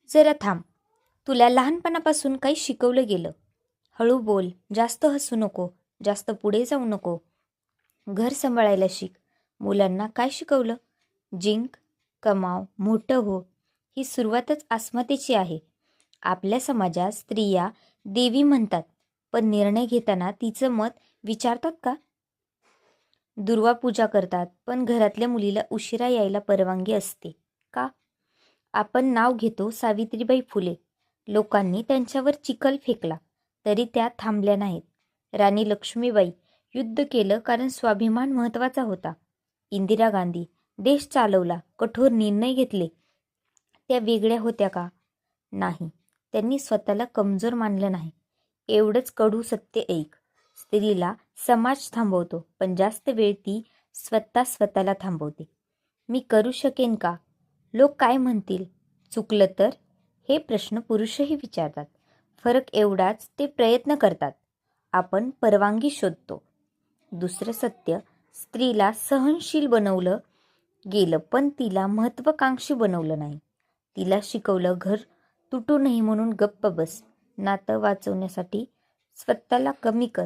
जरा थांब. तुला लहानपणापासून काही शिकवलं गेलं? हळू बोल, जास्त हसू नको, जास्त पुढे जाऊ नको. घर सांभाळायला शिक. मुलांना काय शिकवलं? जिंक, कमाव, मोठं हो. ही सुरुवातच अस्मितेची आहे. आपल्या समाजात स्त्रिया देवी म्हणतात, पण निर्णय घेताना तिचं मत विचारतात का? दुर्वा पूजा करतात, पण घरातल्या मुलीला उशिरा यायला परवानगी असते का? आपण नाव घेतो सावित्रीबाई फुले. लोकांनी त्यांच्यावर चिखल फेकला तरी त्या थांबल्या नाहीत. राणी लक्ष्मीबाई युद्ध केलं कारण स्वाभिमान महत्त्वाचा होता. इंदिरा गांधी देश चालवला, कठोर निर्णय घेतले. त्या वेगळ्या होत्या का? नाही. त्यांनी स्वतःला कमजोर मानलं नाही. एवढंच कडू सत्य ऐक. स्त्रीला समाज थांबवतो, पण जास्त वेळ ती स्वतःला थांबवते. मी करू शकेन का? लोक काय म्हणतील? चुकलं तर? हे प्रश्न पुरुषही विचारतात. फरक एवढाच, ते प्रयत्न करतात. आपण परवानगी शोधतो. दुसरं सत्य, स्त्रीला सहनशील बनवलं गेलं, पण तिला महत्त्वाकांक्षी बनवलं नाही. तिला शिकवलं घर तुटू नये म्हणून गप्प बस. नातं वाचवण्यासाठी स्वतःला कमी कर.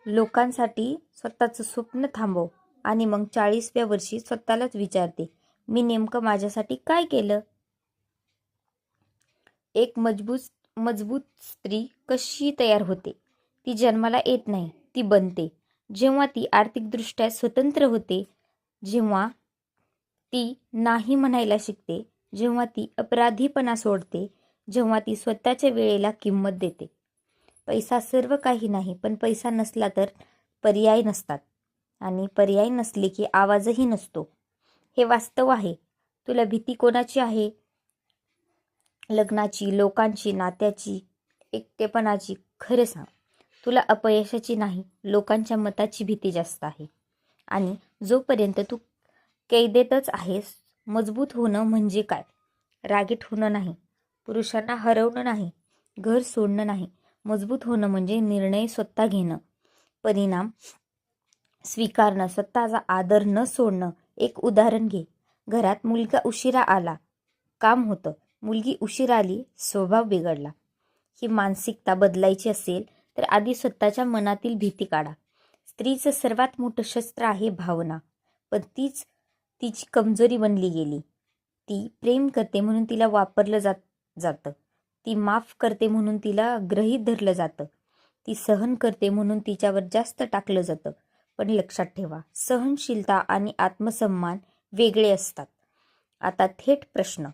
लोकांसाठी स्वतःचं स्वप्न थांबव आणि मग 40व्या वर्षी स्वतःलाच विचारते, मी नेमकं माझ्यासाठी काय केलं? एक मजबूत स्त्री कशी तयार होते? ती जन्माला येत नाही, ती बनते. जेव्हा ती आर्थिकदृष्ट्या स्वतंत्र होते, जेव्हा ती नाही म्हणायला शिकते, जेव्हा ती अपराधीपणा सोडते, जेव्हा ती स्वतःच्या वेळेला किंमत देते. पैसा सर्व काही नाही, पण पैसा नसला तर पर्याय नसतात, आणि पर्याय नसले की आवाजही नसतो. हे वास्तव आहे. तुला भीती कोणाची आहे? लग्नाची, लोकांची, नात्याची, एकटेपणाची? खरं सांग. तुला अपयशाची नाही, लोकांच्या मताची भीती जास्त आहे. आणि जोपर्यंत तू कैदेतच आहेस. मजबूत होणं म्हणजे काय? रागीट होणं नाही, पुरुषांना हरवणं नाही, घर सोडणं नाही. मजबूत होणं म्हणजे निर्णय स्वतः घेणं, परिणाम स्वीकारणं, स्वतःचा आदर न सोडणं. एक उदाहरण घे. घरात मुलगा उशिरा आला, काम होतं. मुलगी उशिरा आली, स्वभाव बिघडला. ही मानसिकता बदलायची असेल तर आधी स्वतःच्या मनातील भीती काढा. स्त्रीचं सर्वात मोठं शस्त्र आहे भावना, पण तीच तिची कमजोरी बनली गेली. ती प्रेम करते म्हणून तिला वापरलं जातं. ती माफ करते म्हणून तिला गृहीत धरलं जातं. ती सहन करते म्हणून तिच्यावर जास्त टाकलं जातं. पण लक्षात ठेवा, सहनशीलता आणि आत्मसन्मान वेगळे असतात. आता थेट प्रश्न,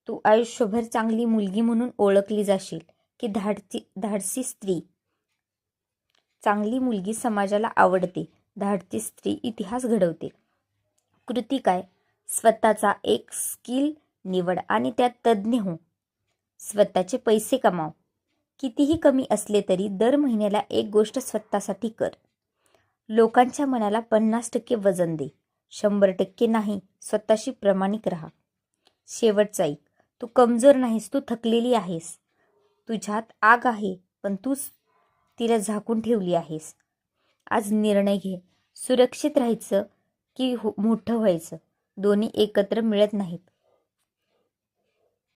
तू आयुष्यभर चांगली मुलगी म्हणून ओळखली जाशील की धाडसी स्त्री? चांगली मुलगी समाजाला आवडते, धाडसी स्त्री इतिहास घडवते. कृती काय? स्वतःचा एक स्किल निवड आणि त्यात तज्ज्ञ हो. स्वतःचे पैसे कमाव. कितीही कमी असले तरी दर महिन्याला एक गोष्ट स्वतःसाठी कर. लोकांच्या मनाला 50% वजन दे, 100% नाही. स्वतःशी प्रामाणिक राहा. शेवटचा ऐक, तू कमजोर नाहीस, तू थकलेली आहेस. तुझ्यात आग आहे, पण तूच तिला झाकून ठेवली आहेस. आज निर्णय घे, सुरक्षित राहायचं की मोठं व्हायचं? दोन्ही एकत्र मिळत नाहीत.